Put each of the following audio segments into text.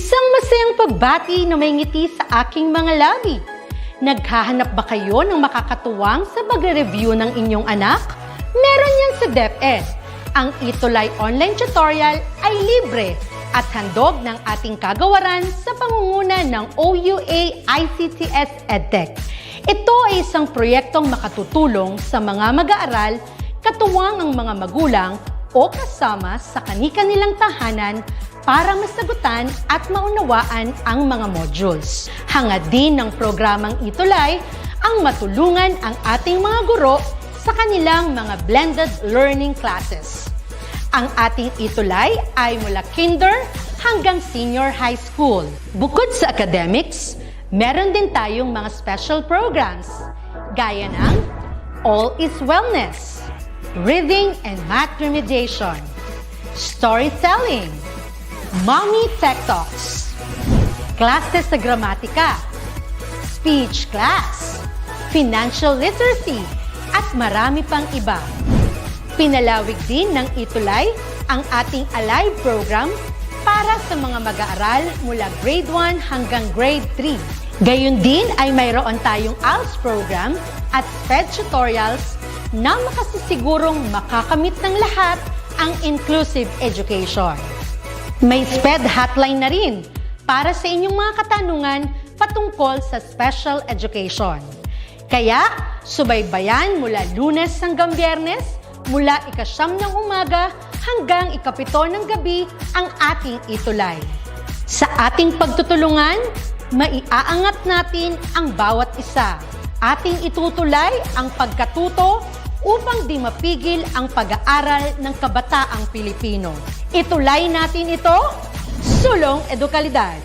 Isang masayang pagbati na may ngiti sa aking mga labi. Naghahanap ba kayo ng makakatuwang sa pagre-review ng inyong anak? Meron yan sa DepEd. Ang ETUlay online tutorial ay libre at handog ng ating kagawaran sa pangunguna ng OUA ICTS EdTech. Ito ay isang proyektong makatutulong sa mga mag-aaral, katuwang ang mga magulang o kasama sa kani-kanilang tahanan para masagutan at maunawaan ang mga modules. Hangad din ng programang ETUlay ang matulungan ang ating mga guro sa kanilang mga blended learning classes. Ang ating ETUlay ay mula kinder hanggang senior high school. Bukod sa academics, meron din tayong mga special programs gaya ng All is Wellness, Reading and Math Remediation, Storytelling, Mommy Tech Talks, Classes sa Gramatika, Speech Class, Financial Literacy, at marami pang iba. Pinalawig din ng ETUlay ang ating Alive program para sa mga mag-aaral mula grade 1 hanggang grade 3. Gayon din ay mayroon tayong ALS program at SPED tutorials na makasisigurong makakamit ng lahat ang inclusive education. May SPED hotline na rin para sa inyong mga katanungan patungkol sa special education. Kaya, subaybayan mula Lunes hanggang Biyernes, mula 9:00 ng umaga hanggang 7:00 ng gabi ang ating ETUlay. Sa ating pagtutulungan, maiaangat natin ang bawat isa. Ating itutulay ang pagkatuto upang di mapigil ang pag-aaral ng kabataang Pilipino. Itulay natin ito, sulong edukalidad.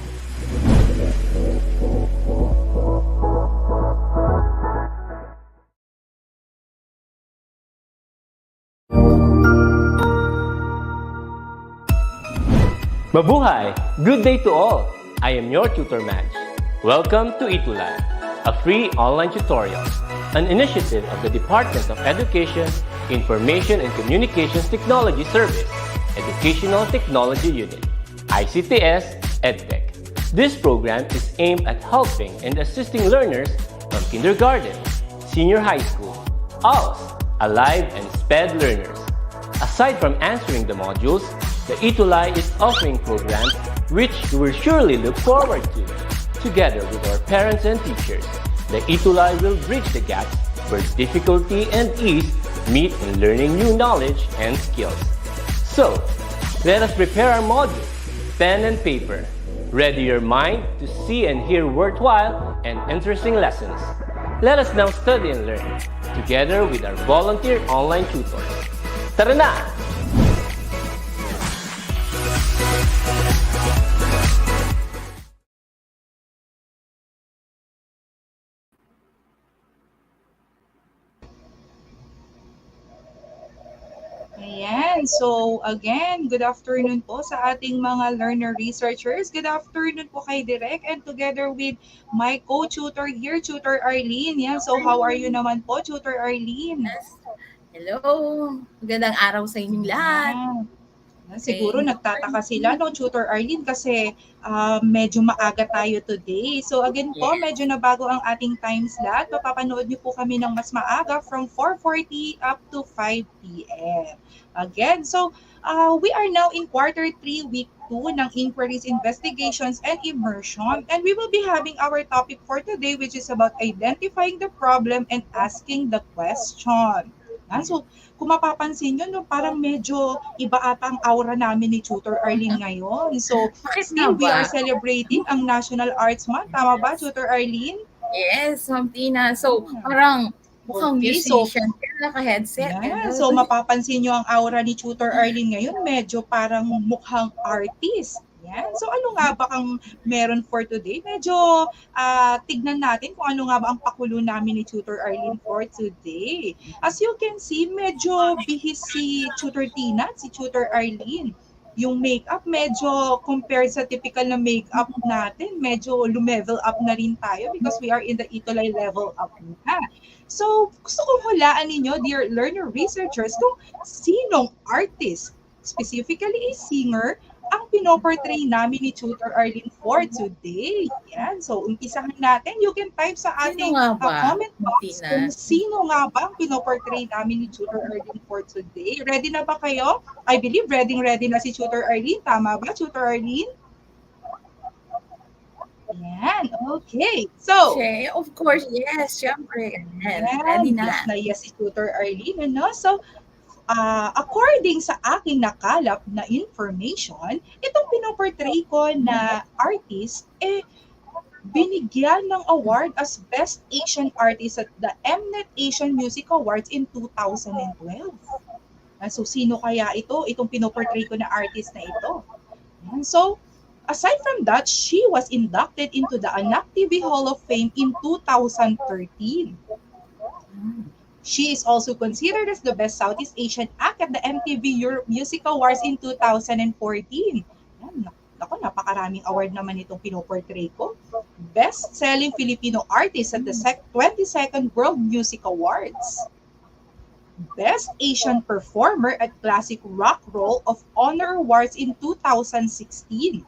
Mabuhay! Good day to all! I am your tutor Madge. Welcome to ETUlay, a free online tutorial, an initiative of the Department of Education, Information and Communications Technology Service, Educational Technology Unit, ICTS EdTech. This program is aimed at helping and assisting learners from kindergarten, senior high school, ALS, Alive, and SPED learners. Aside from answering the modules, the ETUlay is offering programs which you will surely look forward to. Together with our parents and teachers, the ETUlay will bridge the gaps where difficulty and ease meet in learning new knowledge and skills. So, let us prepare our modules, pen and paper. Ready your mind to see and hear worthwhile and interesting lessons. Let us now study and learn, together with our volunteer online tutors. Tara na! Ayan. So, again, good afternoon po sa ating mga learner researchers. Good afternoon po kay Direk and together with my co-tutor here, Tutor Arlene. Yan. So, how are you naman po, Tutor Arlene? Hello. Magandang araw sa inyong lahat. Siguro nagtataka sila, no, Tutor Arlene, kasi medyo maaga tayo today. So again po, medyo nabago ang ating time slot. Papapanood niyo po kami ng mas maaga from 4:40 up to 5 p.m. Again, so we are now in quarter 3, week 2 ng inquiries, investigations, and immersion. And we will be having our topic for today, which is about identifying the problem and asking the question. So, kung mapapansin nyo, no, parang medyo iba ata ang aura namin ni Tutor Arlene ngayon. So, still, we are celebrating ang National Arts Month. Tama ba, Tutor Arlene? Yes, Ma'am Tina. So, parang mukhang musician, naka-headset. Yeah. So, mapapansin nyo ang aura ni Tutor Arlene ngayon, medyo parang mukhang artist. Yan. So ano nga ba ang meron for today? Medyo tignan natin kung ano nga ba ang pakulo namin ni Tutor Arlene for today. As you can see, medyo bihis si Tutor Tina at si Tutor Arlene. Yung makeup medyo compared sa typical na makeup natin, medyo lumevel up na rin tayo because we are in the ETUlay level up na. So gusto kong hulaan ninyo, dear learner researchers, kung sinong artist, specifically a singer, ang pinoportray namin ni Tutor Arlene for today. Yan. So, umpisahan natin. You can type sa Sino ating nga ba, comment box Tina? kung sino nga ba ang pinoportray namin ni Tutor Arlene for today. Ready na ba kayo? I believe ready na si Tutor Arlene. Tama ba, Tutor Arlene? Yan. Okay. So, Of course, yes, syempre. yan. Ready na. Yes na yes si Tutor Arlene. Ano? So, according sa aking nakalap na information, itong pinoportray ko na artist, binigyan ng award as Best Asian Artist at the Mnet Asian Music Awards in 2012. So, sino kaya ito? Itong pinoportray ko na artist na ito. So, aside from that, she was inducted into the Anak TV Hall of Fame in 2013. She is also considered as the best Southeast Asian act at the MTV Europe Music Awards in 2014. Yan, ako, napakaraming award naman itong pinoportray ko. Best-selling Filipino artist at the 22nd World Music Awards. Best Asian Performer at Classic Rock Roll of Honor Awards in 2016.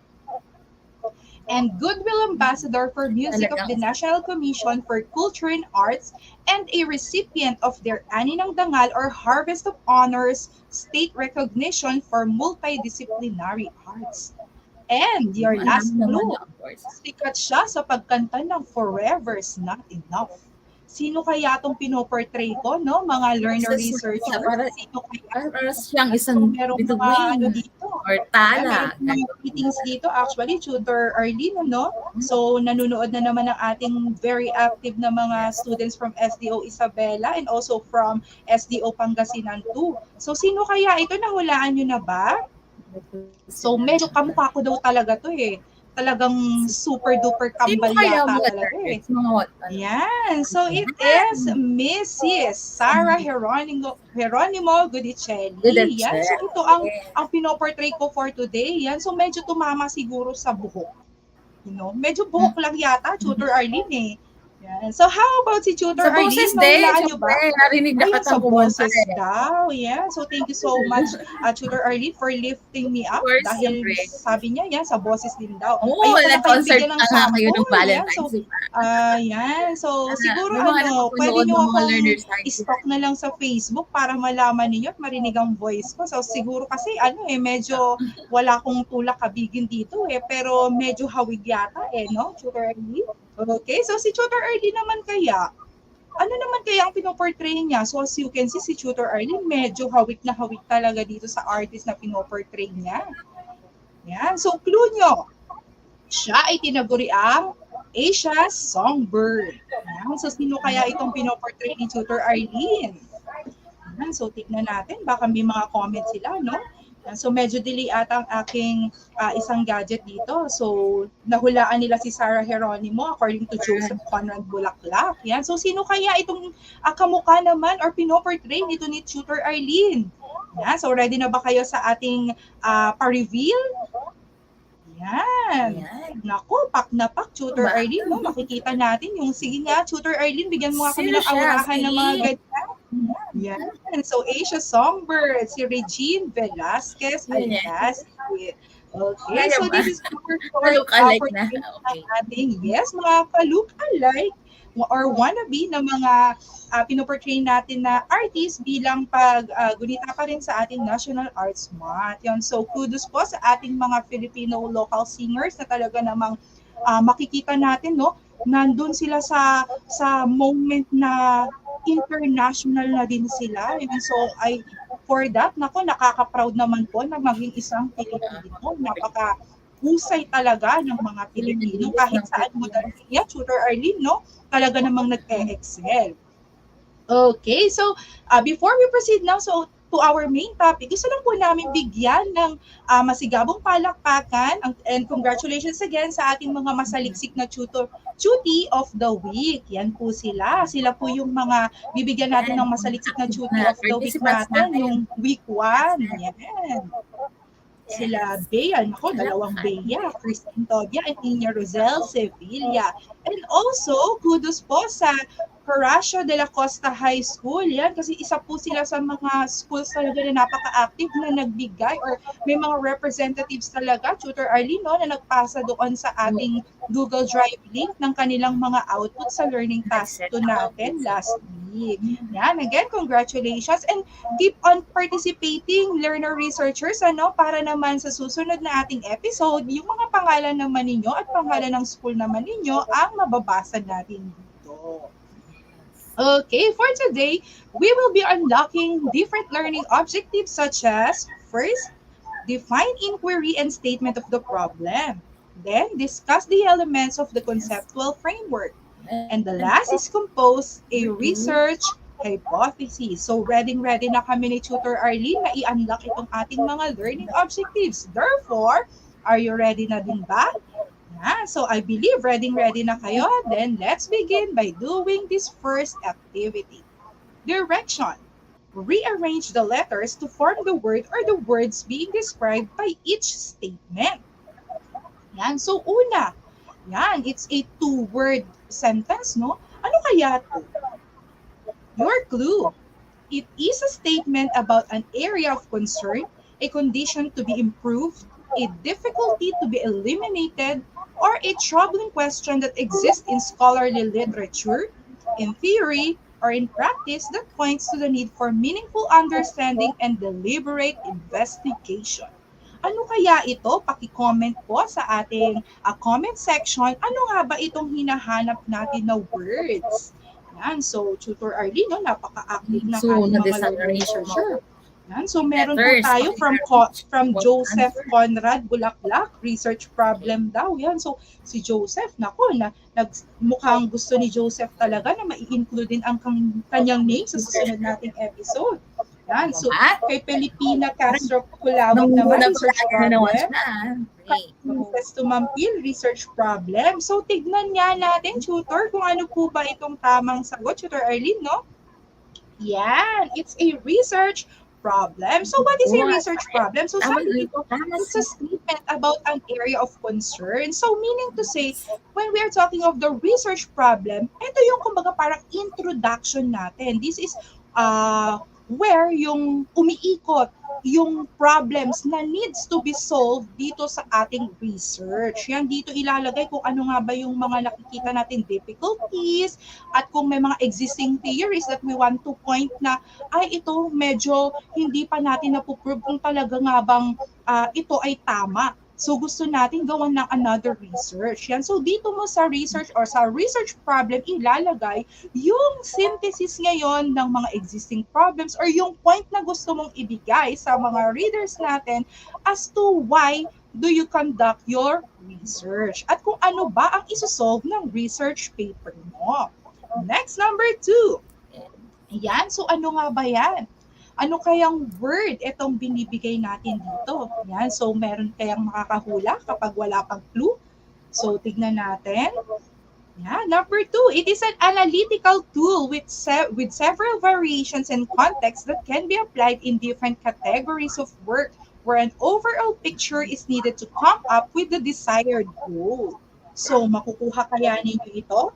And Goodwill Ambassador for Music of the National Commission for Culture and Arts, and a recipient of their Ani ng Dangal or Harvest of Honors state recognition for multidisciplinary arts. And your last clue, sikat siya sa pagkanta ng Forever's Not Enough. Sino kaya itong pinoportray ko, no? Mga learner researchers. Sino kaya? Para siyang isang bituin dito. or tala. Meron mga meetings dito, actually, Tutor Arlene, no? So, nanonood na naman ng ating very active na mga students from SDO Isabela and also from SDO Pangasinan too. So, sino kaya ito? Nahulaan nyo na ba? So, medyo kamukha ko daw talaga to eh. Talagang super duper kambal yata talaga eh. Yan. So it is Mrs. Sarah Geronimo Gudicelli. Yan. So ito ang pinoportray ko for today. Yan. So medyo tumama siguro sa buhok. You know, medyo buhok lang yata, Tutor Arlene eh. Yan. So how about si Tutor Arlene? Sa boses din, narinig na sa katang boses daw. Yeah. So thank you so much, Tutor Arlene, for lifting me up. Course, dahil siyempre. sabi niya, yan, sa boses din daw. Nag-concert pa nga kayo ng Valentine's. So, yan. So siguro pwede pwede nyo akong i-stalk na lang sa Facebook para malaman niyo at marinig ang voice ko. So siguro kasi medyo wala akong tulak kabigin dito eh. Pero medyo hawig yata no, Tutor Arlene? Okay, so si Tutor Arlene naman kaya, ano naman kaya ang pinoportray niya? So as you can see, si Tutor Arlene medyo hawik na hawik talaga dito sa artist na pinoportray niya. Yan, so clue nyo, siya ay tinaguri ang Asia's Songbird. Yan, so sino kaya itong pinoportray ni Tutor Arlene? Yan, so tignan natin, baka may mga comments sila, no? So medyo delay ata ang aking isang gadget dito. So nahulaan nila si Sarah Geronimo according to Joseph Conrad Bulaklak. Yan. So sino kaya itong kamukha naman or pinoportray nito ni Tutor Arlene? Yan. So ready na ba kayo sa ating pa-reveal? Yan. Naku, pak na pak, Tutor Arlene. No? Makikita natin yung, sige nga, Tutor Arlene, bigyan mo nga kami ng aurahan ng mga ganyan. Yan. So, Asia Songbird, si Regine Velasquez, alias. Okay, so this is our look-alike na. Ating, yes, mga ka-look-alike or wannabe na mga pinoportray natin na artist bilang paggunita pa rin sa ating National Arts Month. Yan. So, kudos po sa ating mga Filipino local singers na talaga namang makikita natin, no? Nandun sila sa moment na international na din sila. And so, for that, nakaka-proud naman po na maging isang Pilipino. Napaka-husay talaga ng mga Pilipino. Kahit saan mo dahil niya, Tutor Arlene, no? Talaga namang nag-excel. Okay, so before we proceed now, so to our main topic, gusto lang po namin bigyan ng masigabong palakpakan and congratulations again sa ating mga masaliksik na Cutie of the Week. Yan po sila. Sila po yung mga bibigyan natin ng masaliksik na Cutie of the Week natin, yung week 1. Yan. Sila Bea, dalawang Bea, Christine Tobia, and Ina Rosel Sevilla. And also, kudos po sa Horacio de la Costa High School. Yan, kasi isa po sila sa mga schools talaga na napaka-active na nagbigay or may mga representatives talaga, Tutor Arlene, no, na nagpasa doon sa ating Google Drive link ng kanilang mga output sa learning task to natin last week. Yan, again, congratulations and keep on participating, learner researchers, para naman sa susunod na ating episode, yung mga pangalan naman ninyo at pangalan ng school naman ninyo ang mababasa natin dito. Okay, for today, we will be unlocking different learning objectives such as, first, define inquiry and statement of the problem. Then, discuss the elements of the conceptual framework. And the last is compose a research hypothesis. So, ready na kami ni Tutor Arlene na i-unlock itong ating mga learning objectives. Therefore, are you ready na din ba? So I believe ready na kayo. Then let's begin by doing this first activity. Direction. Rearrange the letters to form the word or the words being described by each statement. Yan. So una, yan, it's a two-word sentence, no? Ano kaya to? Your clue. It is a statement about an area of concern, a condition to be improved, a difficulty to be eliminated, or a troubling question that exists in scholarly literature, in theory, or in practice that points to the need for meaningful understanding and deliberate investigation. Ano kaya ito? Paki-comment po sa ating comment section. Ano nga ba itong hinahanap natin na words? Yan. So, Tutor Arlene, no, napaka-active na ating mga learner. Yan. So meron po tayo from Joseph Conrad Bulaklak, research problem daw. Yan. So si Joseph, mukhang gusto ni Joseph talaga na mai-include din ang kanyang name sa susunod nating episode. Yan. So kay Pelipina Castro Kulawag naman, research problem. Princess Tumampil, research problem. So tignan nga natin, Tutor, kung ano po ba itong tamang sagot, Tutor Arlene, no? Yan. It's a research problem. So what is a research problem? So sabi dito, it's a statement about an area of concern. So meaning to say, when we are talking of the research problem, ito yung kumbaga parang introduction natin. This is where yung umiikot yung problems na needs to be solved dito sa ating research. Yan, dito ilalagay kung ano nga ba yung mga nakikita natin difficulties at kung may mga existing theories that we want to point na ay ito medyo hindi pa natin napuprove kung talaga nga bang ito ay tama. So gusto natin gawan ng another research. Yan. So dito mo sa research or sa research problem ilalagay yung synthesis ngayon ng mga existing problems or yung point na gusto mong ibigay sa mga readers natin as to why do you conduct your research at kung ano ba ang isosolve ng research paper mo. Next, number 2. Yan. So ano nga ba yan? Ano kayang word itong binibigay natin dito? Yan. So, meron kayang makakahula kapag wala pang clue? So, tignan natin. Yeah. Number 2, it is an analytical tool with several variations and contexts that can be applied in different categories of work where an overall picture is needed to come up with the desired goal. So, makukuha kaya ninyo ito?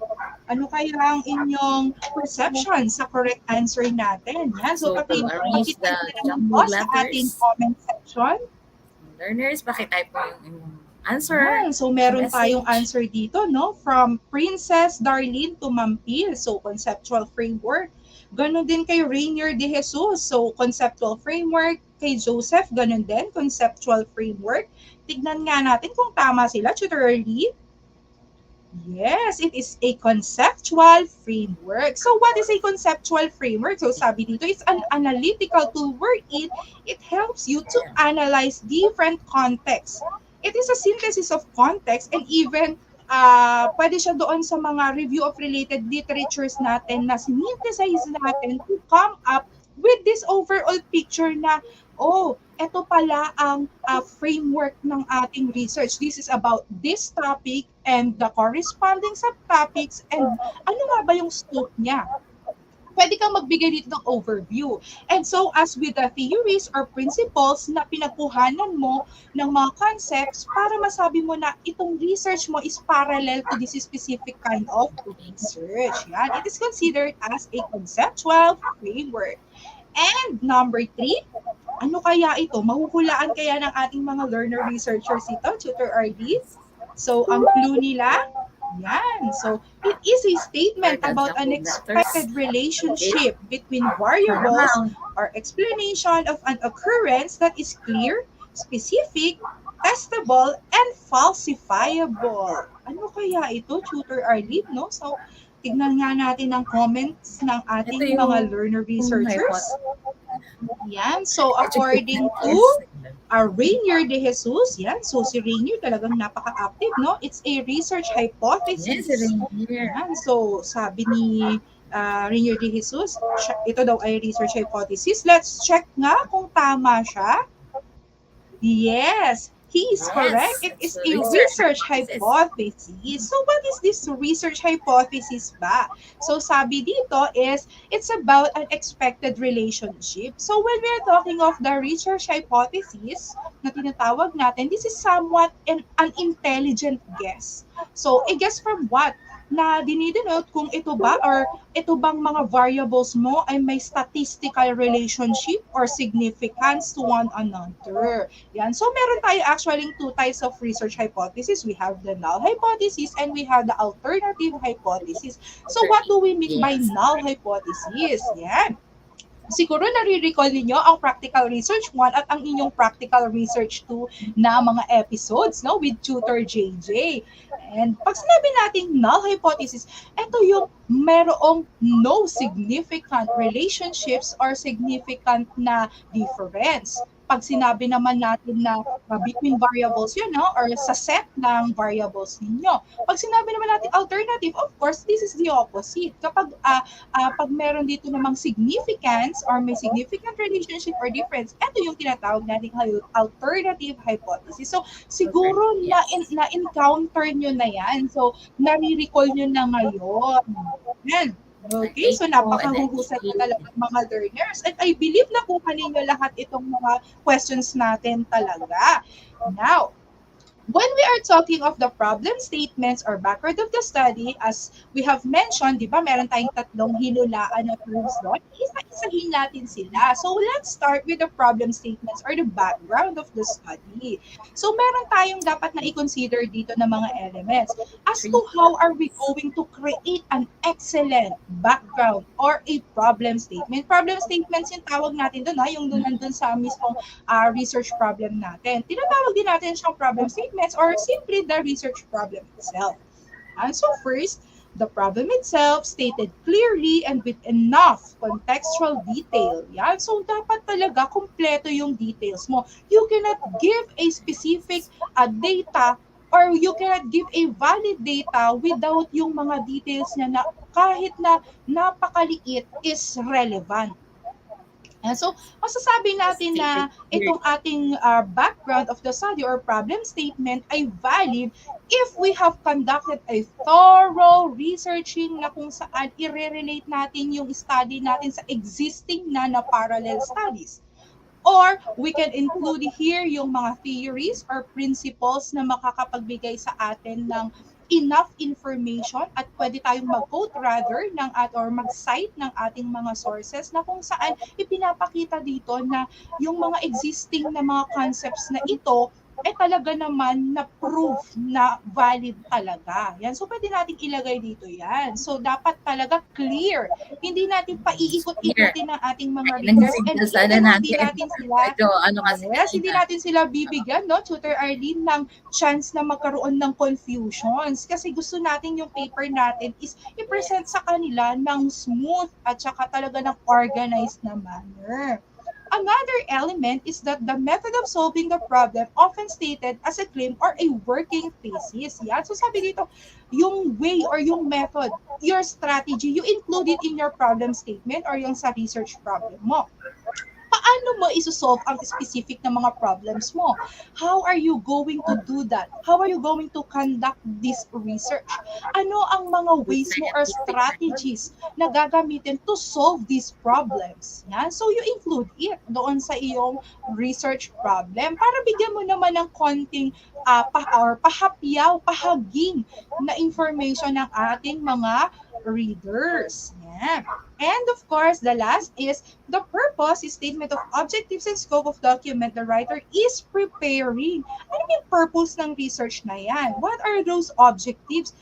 Ano kaya ang inyong perception sa correct answer natin? Yan. So, pakita natin po sa ating comment section. Learners, pakitype po yung answer. Yan. So, meron tayong answer dito, no? From Princess Darlene Tumampil. So, conceptual framework. Ganon din kay Rainier De Jesus. So, conceptual framework. Kay Joseph, ganon din, conceptual framework. Tignan nga natin kung tama sila, Tutor Arlene. Yes, it is a conceptual framework. So what is a conceptual framework? So sabi dito, it's an analytical tool wherein it helps you to analyze different contexts. It is a synthesis of context and even pwede siya doon sa mga review of related literatures natin na synthesize natin to come up with this overall picture na, oh, ito pala ang framework ng ating research. This is about this topic and the corresponding subtopics and ano nga ba yung scope niya? pwede kang magbigay dito ng overview. And so as with the theories or principles na pinagkuhanan mo ng mga concepts para masabi mo na itong research mo is parallel to this specific kind of research. Yan. It is considered as a conceptual framework. And number 3, ano kaya ito? Mahuhulaan kaya ng ating mga learner researchers ito, Tutor RDs? So, ang clue nila, yan. So, it is a statement about an expected relationship between variables or explanation of an occurrence that is clear, specific, testable, and falsifiable. Ano kaya ito, Tutor Arlene, no? So, tignan nga natin ang comments ng ating mga learner researchers. Yan. So, according to Rainier de Jesus, yan. So, si Rainier talagang napaka-active, no? It's a research hypothesis. Yan. So, sabi ni Rainier de Jesus, ito daw ay research hypothesis. Let's check nga kung tama siya. Yes, he is correct. It is a research hypothesis. So what is this research hypothesis ba? So sabi dito is, it's about an expected relationship. So when we're talking of the research hypothesis na tinatawag natin, this is somewhat an intelligent guess. So a guess from what? Na dinidenote kung ito ba or ito bang mga variables mo ay may statistical relationship or significance to one another. Yan. So meron tayo actually 2 types of research hypothesis. We have the null hypothesis and we have the alternative hypothesis. So what do we mean by null hypothesis? Yan. Siguro nare-recall ninyo ang practical research 1 at ang inyong practical research 2 na mga episodes, no, with Tutor JJ. And pag sinabi nating null hypothesis, ito yung merong no significant relationships or significant na difference. Pag sinabi naman natin na between variables yun, no? Or sa set ng variables ninyo. Pag sinabi naman natin alternative, of course, this is the opposite. Kapag pag meron dito namang significance or may significant relationship or difference, ito yung tinatawag nating alternative hypothesis. So, siguro na-encounter nyo na yan. So, nare-recall nyo na ngayon. Yan. Okay, so napakahuhusay na talaga ng mga learners. And I believe nakuha ninyo lahat itong mga questions natin talaga. Now, when we are talking of the problem statements or background of the study, as we have mentioned, di ba, meron tayong 3 hinulaan na terms doon. Isa-isahin natin sila. So let's start with the problem statements or the background of the study. So meron tayong dapat na i-consider dito na mga elements as to how are we going to create an excellent background or a problem statement. Problem statements yung tawag natin doon, yung nandun sa mismong research problem natin. Tinatawag din natin siyang problem statement or simply the research problem itself. And so first, the problem itself stated clearly and with enough contextual detail. Yan. So dapat talaga kumpleto yung details mo. You cannot give a specific data or you cannot give a valid data without yung mga details niya na kahit na napakaliit is relevant. And so, masasabi natin na itong ating background of the study or problem statement ay valid if we have conducted a thorough researching na kung saan i-relate natin yung study natin sa existing na parallel studies. Or we can include here yung mga theories or principles na makakapagbigay sa atin ng enough information at pwede tayong mag-quote rather or mag-cite ng ating mga sources na kung saan ipinapakita dito na yung mga existing na mga concepts na ito ay talaga naman na proof na valid talaga. Yan. So, pwede natin ilagay dito yan. So, dapat talaga clear. Hindi natin paiikot-ikutin ng ating mga readers and hindi natin sila hindi natin sila bibigyan, no, Tutor Arlene, ng chance na magkaroon ng confusions. Kasi gusto natin yung paper natin is i-present sa kanila ng smooth at saka talaga ng organized na manner. Another element is that the method of solving the problem often stated as a claim or a working thesis. Yan. So sabi dito, yung way or yung method, your strategy, you include it in your problem statement or yung sa research problem mo. paano mo isosolve ang specific na mga problems mo? How are you going to do that? How are you going to conduct this research? Ano ang mga With ways mo or scientific method. strategies na gagamitin to solve these problems? Yan. So you include it doon sa iyong research problem para bigyan mo naman ng konting or pahapyaw, pahaging na information ng ating mga readers. Yan. And of course, the last is the purpose, statement of objectives and scope of document the writer is preparing. Ano yung purpose ng research na yan? What are those objectives?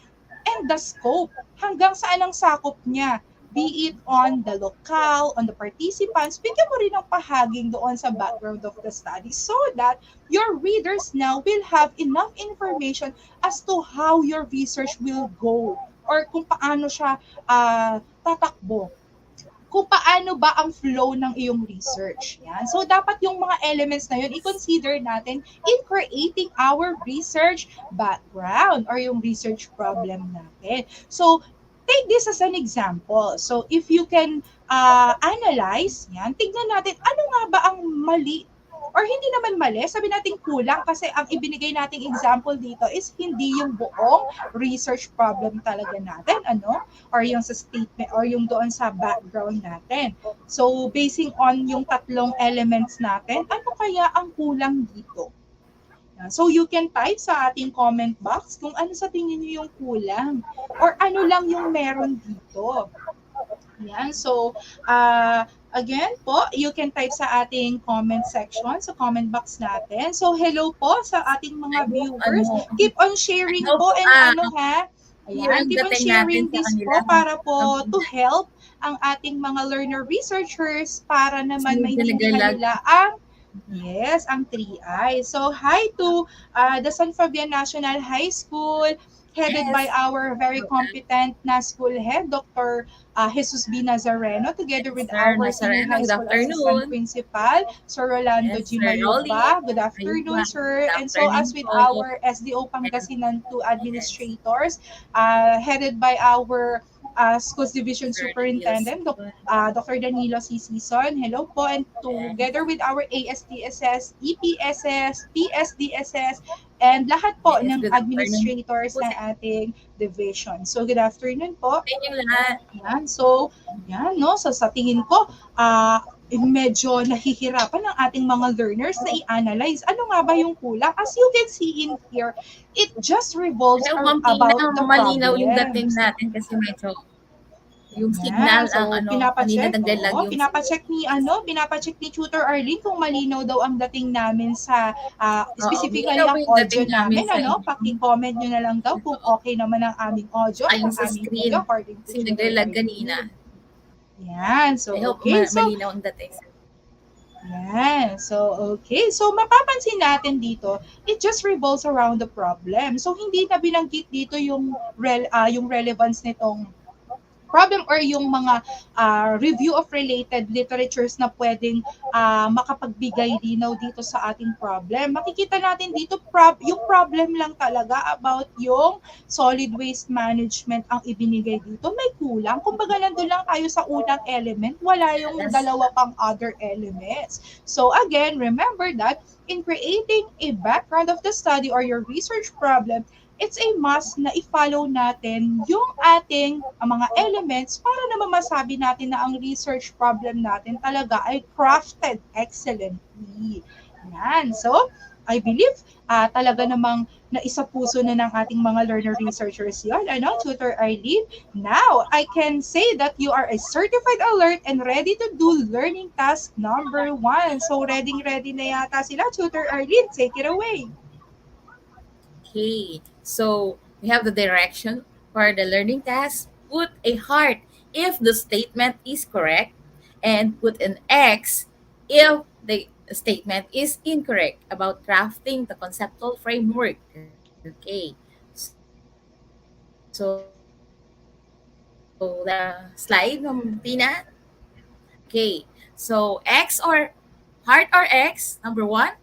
And the scope. Hanggang saan ang sakop niya? Be it on the locale, on the participants, bigyan mo rin ng pahaging doon sa background of the study so that your readers now will have enough information as to how your research will go or kung paano siya tatakbo, kung paano ba ang flow ng iyong research. Yan. So, dapat yung mga elements na yun, i-consider natin in creating our research background or yung research problem natin. So, take this as an example. So, if you can analyze, yan, tignan natin, ano nga ba ang mali or hindi naman mali, sabi natin kulang kasi ang ibinigay nating example dito is hindi yung buong research problem talaga natin, ano? Or yung sa statement or yung doon sa background natin. So, basing on yung tatlong elements natin, ano kaya ang kulang dito? So, you can type sa ating comment box kung ano sa tingin niyo yung kulang or ano lang yung meron dito. Yan. So, again po, you can type sa ating comment section, sa comment box natin. So, hello po sa ating mga viewers. Keep on sharing po and Ayan, keep on sharing this po para po to help ang ating mga learner researchers para naman maintindihan nila ang ang 3I. So, hi to the San Fabian National High School, headed by our very competent na school head, Dr. Jesus B. Nazareno, together with our senior high school assistant principal, Sir Rolando G. Mayuba. Good afternoon, sir. And so as with our SDO Pangasinan 2 administrators, headed by our Schools Division Superintendent, Dr. Danilo C. Sison. Hello po. And together with our ASDSS, EPSS, PSDSS, and lahat po ng administrators ng ating division. So, good afternoon po. Yan. So, yan, no? So, sa tingin ko, medyo nahihirapan ng ating mga learners na i-analyze ano nga ba yung kulang. As you can see in here, it just revolves about the malinaw yung problems. dating natin kasi medyo yung signal so, ang pinapacheck ni Tutor Arlene kung malinaw daw ang dating namin sa specifically ang audio namin, paki-comment nyo na lang daw kung okay naman ang aming audio, ang aming screen according to kasi naglalag kanina. Yan, so okay, so malinaw ang dating. yan, so okay, so mapapansin natin dito, it just revolves around the problem. So hindi na binanggit dito yung relevance nitong problem or yung mga review of related literatures na pwedeng makapagbigay linaw dito sa ating problem. Makikita natin dito yung problem lang talaga about yung solid waste management ang ibinigay dito. May kulang. Kumbaga nandun lang tayo sa unang element, wala yung dalawa pang other elements. So again, remember that in creating a background of the study or your research problem, it's a must na i-follow natin yung ating mga elements para naman masabi natin na ang research problem natin talaga ay crafted excellently. Yan. So, I believe talaga namang naisapuso na ng ating mga learner researchers yon, Tutor Arlene. Now, I can say that you are a certified alert and ready to do learning task number 1. So, ready na yata sila. Tutor Arlene, take it away. Okay, so we have the direction for the learning task. Put a heart if the statement is correct and put an X if the statement is incorrect about crafting the conceptual framework. Okay, so the slide, Tina. Okay, so X or heart or X, number 1,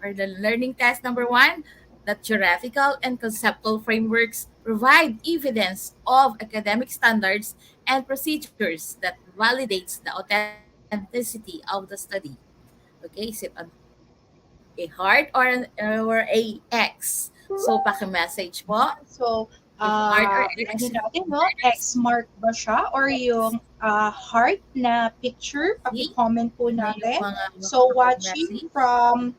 or the learning task number 1, that geographical and conceptual frameworks provide evidence of academic standards and procedures that validates the authenticity of the study. Okay, is it a heart or a X? So, paki-message po So, if heart or ano X. natin, no? X mark ba siya or yung heart na picture? Okay, Paki-comment po ano yung natin. mga So, watching makapag-message? from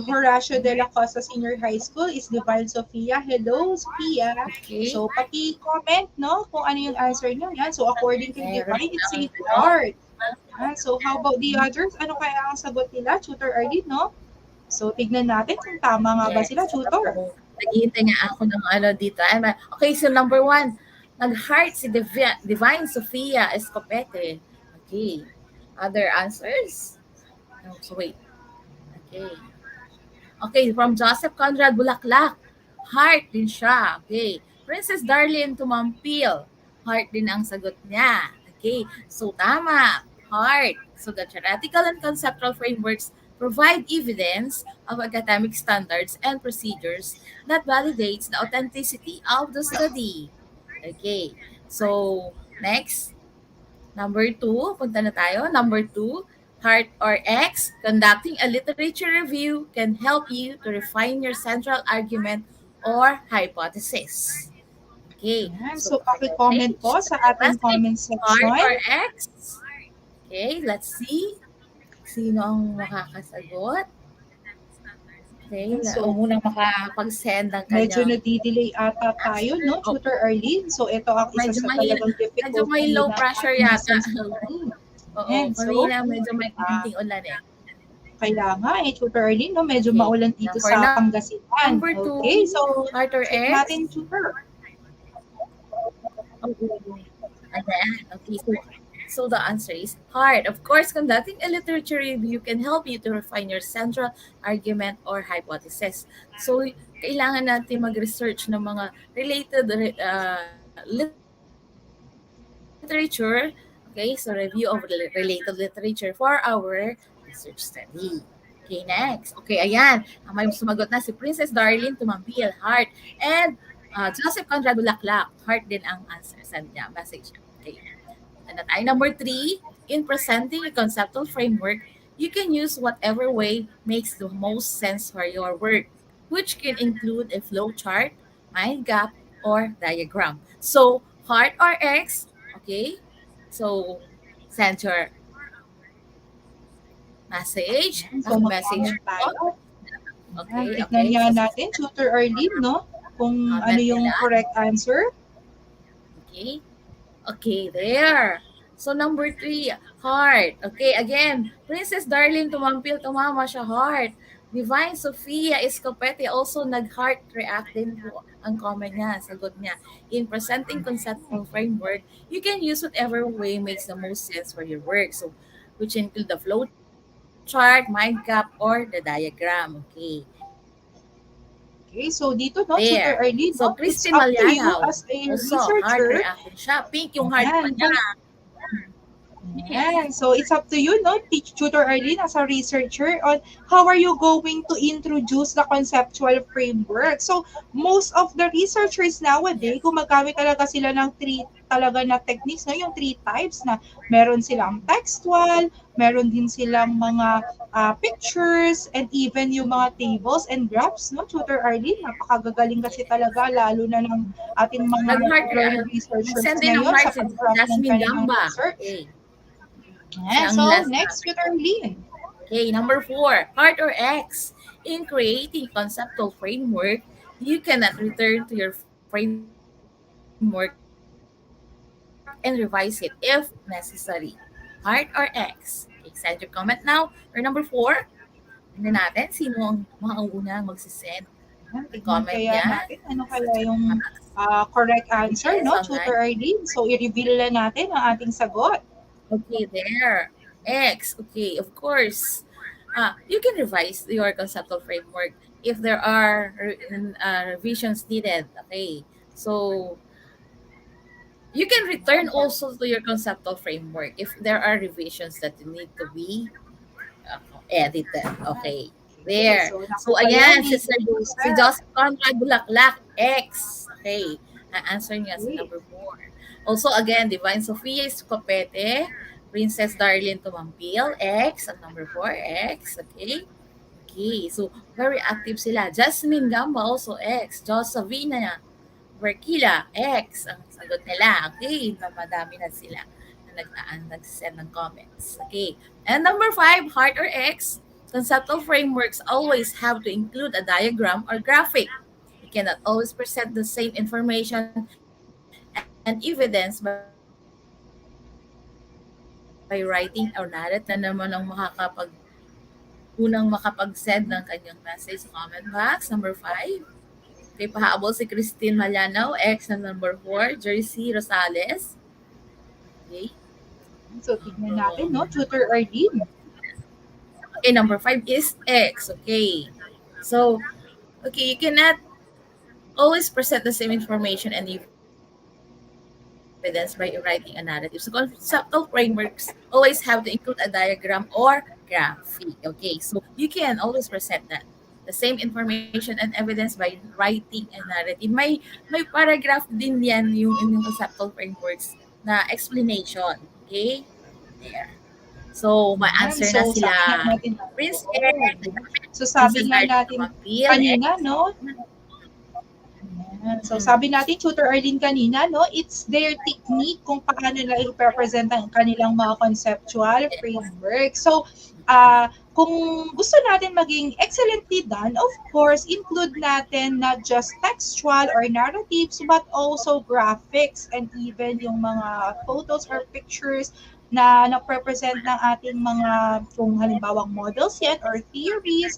Horacio de la Costa Senior High School is Divine Sofia. Hello, Sophia. Okay, So, paki-comment, no? Kung ano yung answer nyo. Yan. So, according kay meron Divine, it's a ng ano, heart. Yan. So, how about the others? Ano kaya ang sagot nila? Tutor Arlene, no? So, tignan natin kung tama nga ba sila, yes. tutor. Naghihintay nga ako ng ano dito. Okay, so number 1, nag-heart si Divine Sofia Escopete. Okay. Other answers? No, so wait. Okay. Okay, from Joseph Conrad Bulaklak. Heart din siya. Okay. Princess Darlene Tumampil. Heart din ang sagot niya. Okay. So tama. Heart. So the theoretical and conceptual frameworks provide evidence of academic standards and procedures that validates the authenticity of the study. Okay. So, next, number 2, punta na tayo. Number 2, heart or X, conducting a literature review can help you to refine your central argument or hypothesis. Okay. Yan. So, So, paki-comment po sa ating message, comment heart section. or X. Okay, let's see. Sino ang makakasagot? Okay, So, munang makapag-send ng medyo kanyang nadidelay ata tayo, no, Tutor Arlene? So, ito ang isa medyo sa may talagang medyo may difficulty low ng pressure ating yata. distance learning. Oo, Yan. So, kanina medyo may ah, konting ulan eh. kaya nga Tutor Arlene, no, medyo Okay. maulan dito For sa Pangasinan. number 2, Okay, so, heart or check X? natin, Tutor. Ayan. Okay, so the answer is heart. Of course, conducting a literature review can help you to refine your central argument or hypothesis. So, kailangan natin mag-research ng mga related literature. Okay, so review of related literature for our research study. Okay, next. Okay, ayan. May sumagot na si Princess Darlene Tumambil, heart. And Joseph Conrad Bulaklak, heart din ang answer sa niya, message. Okay. And at number 3, in presenting a conceptual framework, you can use whatever way makes the most sense for your work, which can include a flow chart, mind gap, or diagram. So, heart or X, okay? So, send your message. So, Message mag-comment tayo. Okay, Tignan okay. nga So, natin, Tutor Arlene, no? Kung Comment ano yung nila. correct answer. okay. Okay, there. So, number 3, heart. Okay, again, Princess Darlene tumama siya, heart. Divine Sofia Escopete also nag-heart react din po ang comment niya, sagot niya. In presenting conceptual framework, you can use whatever way makes the most sense for your work. So, which include the flow chart, mind gap, or the diagram. Okay. Okay, so dito, no, There. Tutor Arlene, So, no, it's Christine up to you Malianaw, as a also heart researcher. reaction siya. Pink yung heart pa Ayan, niya. Yan. So, it's up to you, no, Tutor Arlene, as a researcher on how are you going to introduce the conceptual framework. So, most of the researchers nowadays, gumagamit talaga sila ng three talaga na techniques, no, yung 3 types na meron silang textual, meron din silang mga pictures, and even yung mga tables and graphs, no, Tutor Arlene, napakagagaling kasi talaga, lalo na ng ating mga Nag-heart learning researchers send din ng ngayon heart sa si pag-craft ng Jasmine kanilang Gamba. research. Okay. Yeah, Siyang so last next, Tutor Arlene. Okay, number 4, heart or X. In creating conceptual framework, you cannot return to your framework and revise it if necessary. Heart or X. Okay, send your comment now. Or number 4, tingnan natin sino ang mauunang magsisend. Tignan Comment kaya yan. natin ano kaya yung correct answer, Yes, no, online. Tutor Arlene. So, i-reveal na natin ang ating sagot. Okay, there. X. Okay, of course. You can revise your conceptual framework if there are revisions needed. Okay, so you can return also to your conceptual framework if there are revisions that need to be edited. Okay, there. So ayan, si Joseph Conrad Bulaklak, X. Okay, ang answer niya sa number 4. Also again, Divine Sofia Escopete, Princess Darlene Tumampil, X. Ang number 4, X. Okay? Okay, so very active sila. Jasmine Gamba also X. Josavina Verkila X. Ang sagot nila. Okay, na madami na sila na nag-send ng comments. Okay. And number 5, heart or X. Conceptual frameworks always have to include a diagram or graphic. You cannot always present the same information and evidence by writing or narrative na naman ang unang makapag-send ng kanyang message sa comment box. Number 5. Okay, pahabol si Christine Malyanao, X na number 4, Jersey Rosales. Okay. So, tignan natin, no? Tutor Arlene. Okay, number 5 is X. Okay. So, okay, you cannot always present the same information and evidence by writing a narrative. So, conceptual frameworks always have to include a diagram or graphic. Okay, so you can always present that. The same information and evidence by writing a narrative. May paragraph din yan yung inyong conceptual frameworks na explanation. Okay? There. So, ma-answer na So, sila. sabi nga natin, Prince so sabi nga natin kanina, no? Ayan. So, sabi natin, Tutor Arlene kanina, no? It's their technique kung paano nila i-represent ang kanilang mga conceptual framework. So, kung gusto natin maging excellently done, of course, include natin not just textual or narratives, but also graphics and even yung mga photos or pictures na na-represent ng ating mga, kung halimbawang models yan or theories,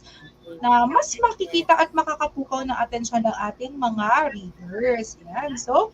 na mas makikita at makakapukaw ng atensyon ng ating mga readers. Yan. So,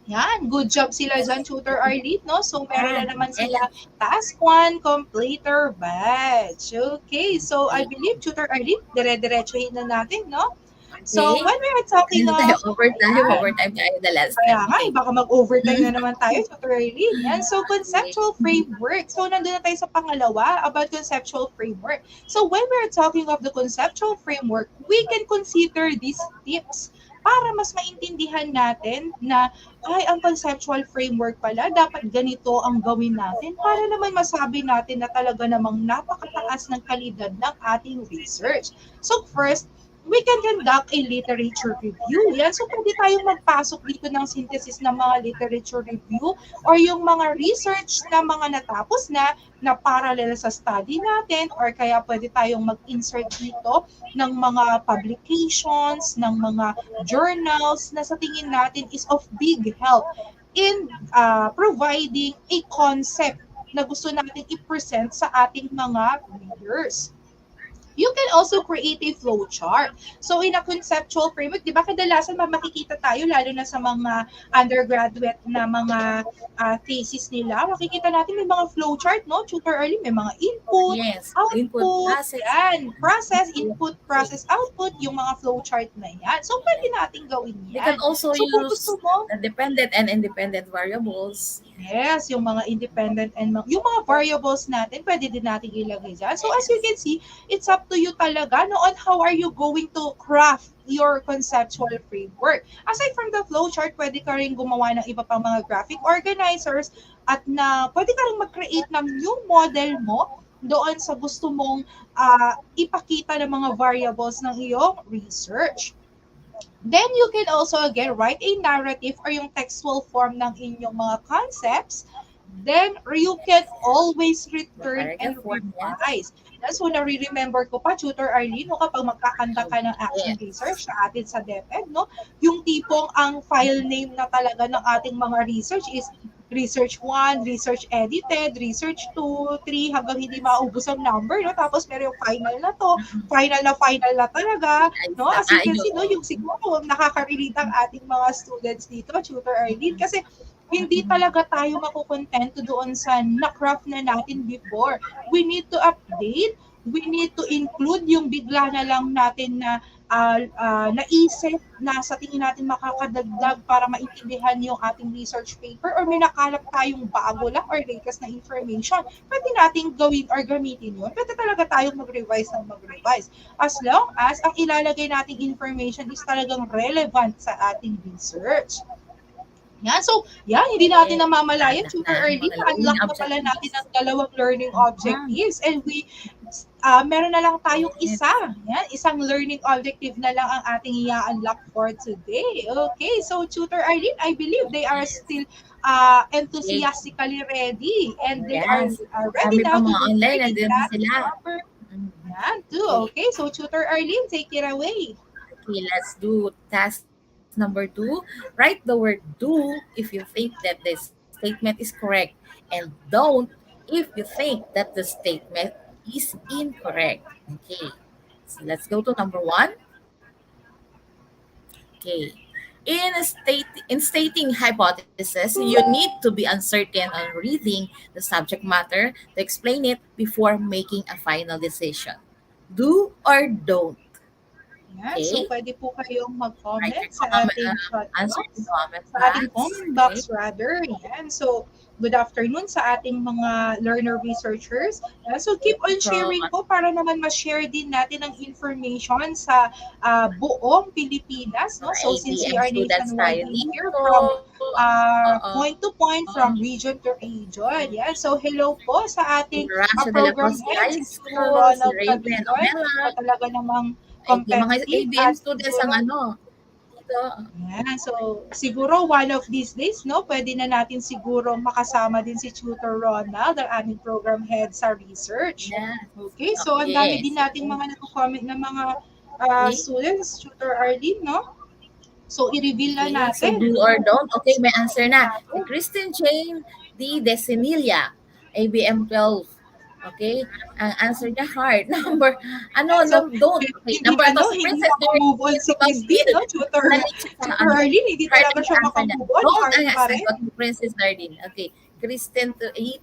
yan. Good job sila dyan, Tutor Arlene, no? So, meron na naman sila task 1, completer badge. Okay. So, I believe, Tutor Arlene, dire-diretsuhin na natin, no? So, when we are talking of... Overtime tayo the last Kaya time. nga, baka mag-overtime na naman tayo, Tutor Arlene. Yan. So, conceptual framework. So, nandun na tayo sa pangalawa about conceptual framework. So, when we are talking of the conceptual framework, we can consider these tips para mas maintindihan natin na ay, ang conceptual framework pala, dapat ganito ang gawin natin para naman masabi natin na talaga namang napakataas ng kalidad ng ating research. So, first, we can conduct a literature review. Yan. So, pwede tayong magpasok dito ng synthesis ng mga literature review or yung mga research na mga natapos na parallel sa study natin, or kaya pwede tayong mag-insert dito ng mga publications, ng mga journals na sa tingin natin is of big help in providing a concept na gusto natin i-present sa ating mga readers. You can also create a flowchart. So in a conceptual framework, di ba kadalasan makikita tayo, lalo na sa mga undergraduate na mga thesis nila, makikita natin may mga flowchart, no? Tutor Arlene, may mga input, output, process, input, process, output, yung mga flowchart na yan. So pwede natin gawin yan. You can also use dependent and independent variables. Yes, yung mga independent and yung mga variables natin, pwede din natin ilagay dyan. So as you can see, it's up to you talaga no, on how are you going to craft your conceptual framework. Aside from the flowchart, pwede ka rin gumawa ng iba pang mga graphic organizers at na pwede ka rin mag-create ng new model mo doon sa gusto mong ipakita ng mga variables ng iyong research. Then you can also again write a narrative or yung textual form ng inyong mga concepts. Then you can always return and revise. So na-remember ko pa, Tutor Arlene, no, kapag magkakanta ka ng action research sa atin sa DepEd, no, yung tipong ang file name na talaga ng ating mga research is Research 1, Research Edited, Research 2, 3, hanggang hindi maubos ang number, no? Tapos meron yung final na to, final na talaga, no? As you can see, no, yung siguro nakaka-relate ang ating mga students dito, Tutor Arlene, kasi hindi talaga tayo makukontento doon sa na-craft na natin before. We need to update, we need to include yung bigla na lang natin na naisip na sa tingin natin makakadagdag para maintindihan yung ating research paper, or may nakalap tayong bago lang or latest na information. Pwede natin gawin or gamitin yun. Pwede talaga tayong mag-revise ng mag-revise. As long as ang ilalagay nating information is talagang relevant sa ating research. Yan. So, yan, hindi natin Yes. namamalayan, Anak Tutor na Early, mga learning na-unlock na pala natin objectives. ang dalawang learning Mhm. objectives and meron na lang tayong isa. Yes. Yan, isang learning objective na lang ang ating i-unlock for today. Okay, so Tutor Arlene, I believe they are Yes. still Okay. enthusiastically ready and they are Yes. ready Dami now pa to mga do online, the nandiyan na task sila. number Mhm. yan, two. Okay. Okay, so Tutor Arlene, take it away. Okay, let's do task number 2. Write the word do if you think that the statement is correct, and don't if you think that the statement is incorrect. Okay, so let's go to number 1. Okay. In stating hypothesis, you need to be uncertain on reading the subject matter to explain it before making a final decision. Do or don't. Yan, so Okay? pwede po kayong Write mag-comment your sa comment, ating chat answer in box, comment sa ating box. comment Okay? box rather. Yan, so good afternoon sa ating mga learner researchers. Yan, so keep on From sharing po para naman ma-share din natin ang information sa buong Pilipinas. No? So since we ABM are students nationwide tayo in here dito. from Oo. point to point, from region to region. Yan, so hello po sa ating Gracia de la program Cruz head, si High Tutor School, si Ronald Raven Cavillon, na Omela, talaga namang mga competitive ABM at students ang siguro dito. yan. So, siguro one of these days, no, pwede na natin siguro makasama din si Tutor Ronald, ang aming program head sa research. Yes. Okay, so ang dami Yes. din nating mga nag-comment na mga Okay. students, Tutor Arlene, no? So, i-reveal na Okay, so natin. do or don't. Okay, may answer na. Si Natin. Kristen Jane D. Desenilia, ABM 12. Okay, ang answer niya hard. Number, So, don't. Okay, hindi number to si hindi Princess maka-move on si Christine, no? Mali siya sa Tutor Arlene, hindi hard talaga ang siya answer niya. maka-move on. Don't Hard ang pa rin. sagot ni Princess Darlene. Okay, Kristen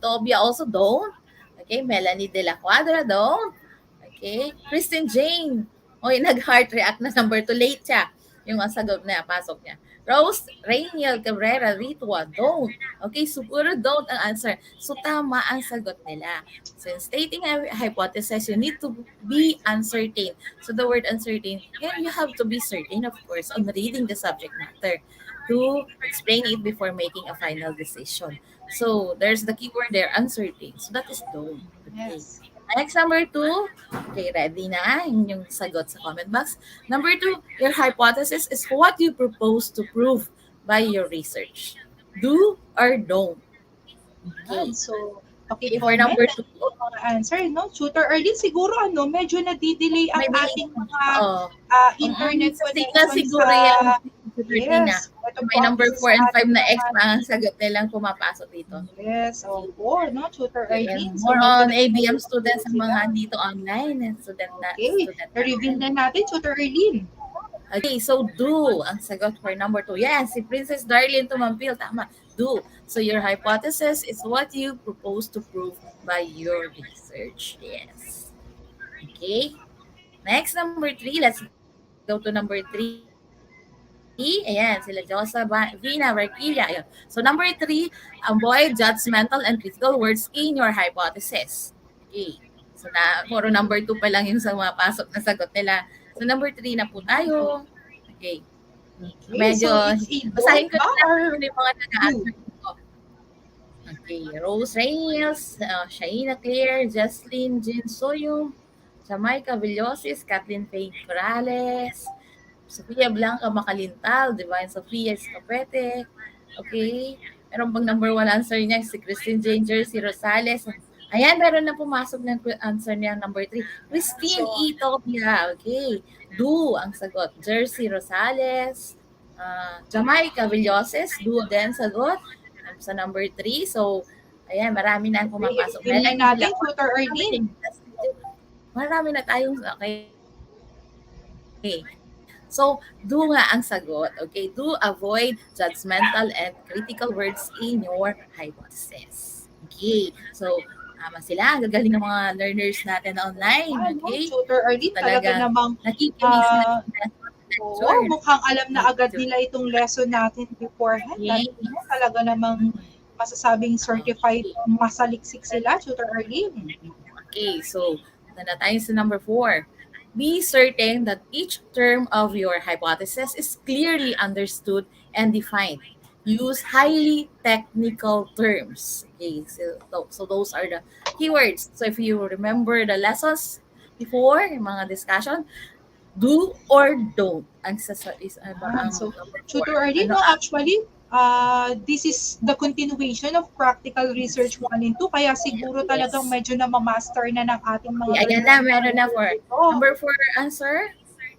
Tobia also don't. Okay, Melanie De La Cuadra don't. Okay, Kristen Jane. Oy, nag-heart react na number 2. Late siya. Yung ang sagot niya, pasok niya. Rose Rainiel Cabrera Ritua, don't. Okay, siguro don't ang answer. So, tama ang sagot nila. So, in stating a hypothesis, you need to be uncertain. So, the word uncertain, here you have to be certain, of course, on reading the subject matter to explain it before making a final decision. So, there's the keyword there, uncertain. So, that is don't. Okay. Yes. Next, number 2. Okay, ready na yung sagot sa comment box. Number 2, your hypothesis is what you propose to prove by your research. Do or don't. Okay. Yan. So, Okay, for paki-comment number at 2, mga answer, no? Tutor Arlene, siguro medyo nadidelay ang may ating mga internet sa signal connection siguro sa... yan. Tina. Yes. Ito May po number isa 4 and sa 5 ating na X mga... na ang sagot nilang pumapasok dito. Yes, opo, no? Tutor Okay, Arlene. and So, more medyo on ABM nag-delay students ang sila. mga dito online and student Okay, na-reveal na natin, Tutor Arlene. Okay, so do ang sagot for number 2. Yes, si Princess Darlene Tumampil, tama. Do. So your hypothesis is what you propose to prove by your research. Yes. Okay. Next, number 3. Let's go to number 3. Ayan, sila Josa, Vina, Verkilia. Ayan. So number 3, avoid judgmental and critical words in your hypothesis. Okay. So puro number 2 pa lang yung sa mga pasok na sagot nila. So number 3 na po tayo. Okay. Okay, Medyo, so it's a basahin ko don't na or lang yung mga nag-answer ko. Okay, Rose Reyes, Shaina Claire, Jocelyn Jean Soyum, Jamaica Villosis, Kathleen Faye Corrales, Sofia Blanca Makalintal, Divine Sofia Escapete. Okay. Meron bang number 1 answer niya? Si Christine Janger, si Rosales. Ayan, meron na pumasok ng answer niya, number 3. Christine E. Topia. Okay. Do ang sagot. Jersey Rosales. Jamaica Villoses. Do din sagot. Sa number 3. So, ayan, marami na ang pumapasok. i-reveal na natin, Tutor Arlene. Marami na tayong, okay. So, do nga ang sagot. Okay, do avoid judgmental and critical words in your hypothesis. Okay, so tama sila. Ang gagaling ng mga learners natin online. Okay, Tutor Arlene, talaga namang nakikinig sila. oo, mukhang alam na agad nila itong lesson natin beforehand. Yes. Talaga namang masasabing certified masaliksik sila, Tutor Arlene. Okay, so na tayo sa number 4. Be certain that each term of your hypothesis is clearly understood and defined. use highly technical terms. Okay, so those are the keywords. So if you remember the lessons before, yung mga discussion, do or don't ang Yan. ang So, number four. Tutor Arlene, Ano no, ang actually, this is the continuation of practical research 1 and 2. Kaya siguro talagang yes. medyo na ma-master na ng ating mga Okay, ayan na, learners meron na for ito. number 4 answer.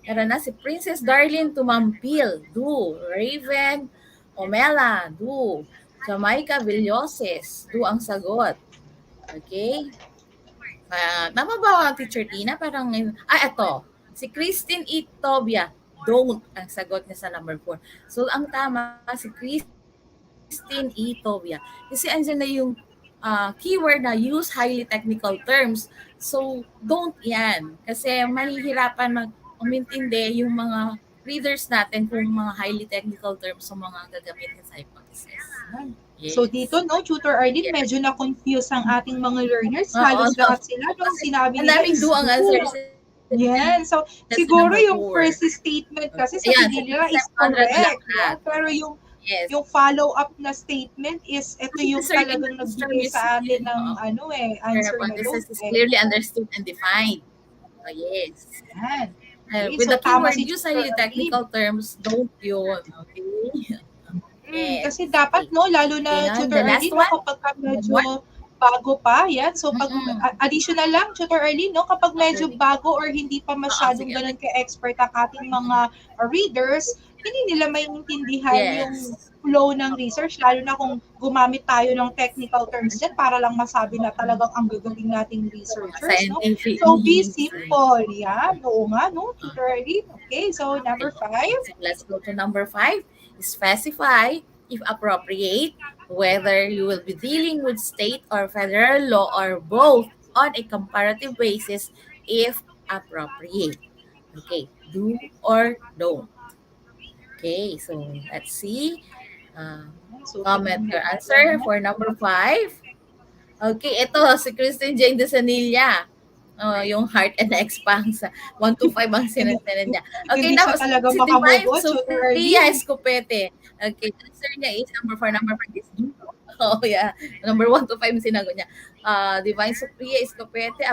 Meron na si Princess Darlene Tumampil. Do. Raven Omela. Do. Jamaica Villoses. Do ang sagot. Okay? Tama ba ang Teacher Tina? Parang, ito. Si Christine Itobia. Don't ang sagot niya sa number 4. So, ang tama, si Christine Itobia. Kasi andyan na yung keyword na use highly technical terms. So, don't yan. Kasi mahihirapan umintindi yung mga readers natin kung mga highly technical terms sa mga gagamitin sa hypothesis. Yes. So dito, no, Tutor Arlene, medyo na-confuse ang ating mga learners. Halos lahat sila nung sinabi Ang nila daming is do ang do. answer. Yan. So, That's siguro number yung 4. first statement kasi sa Ayan, tingin nila is 700 correct. lahat. No? Pero yung Yes. yung follow-up na statement is ito yung Sir, talagang yung nagbigay term sa is- atin ng answer na Hypothesis is doon. clearly understood and defined. Oh, yes. Yan. With so the tama keyword si use Tutor highly Arlene. technical terms, don't yun. Okay? Yes. Kasi dapat, no, lalo na Okay, Tutor the last Arlene, no, one? kapag ka medyo bago pa, yan. So, pag additional lang, Tutor Arlene, no, kapag medyo bago or hindi pa masyadong sige. ganun ka-expert ang ating mga readers, hindi nila maintindihan yung Yes. flow ng research, lalo na kung gumamit tayo ng technical terms dyan para lang masabi na talagang ang gagaling nating researchers, no? Scientific. So, be simple. Yan. Oo nga, no, Tutor Arlene. Okay, so number 5. So let's go to number 5. Specify, if appropriate, whether you will be dealing with state or federal law or both on a comparative basis if appropriate. Okay, do or don't. Okay, so let's see. So, Comment your answer for number 5. Okay, ito si Christine Jane de Sanilla. Yung heart and expanse. 1 to 5 ang sinasenen niya. Okay, Hindi now, siya talaga si Divine makabobo, Tutor Sophia Arlene. Escopete. Okay, answer niya is number 4. Number 5 is do. Oh, yeah. Number 1 to 5 ang sinagot niya. Divine Sophia Escopete,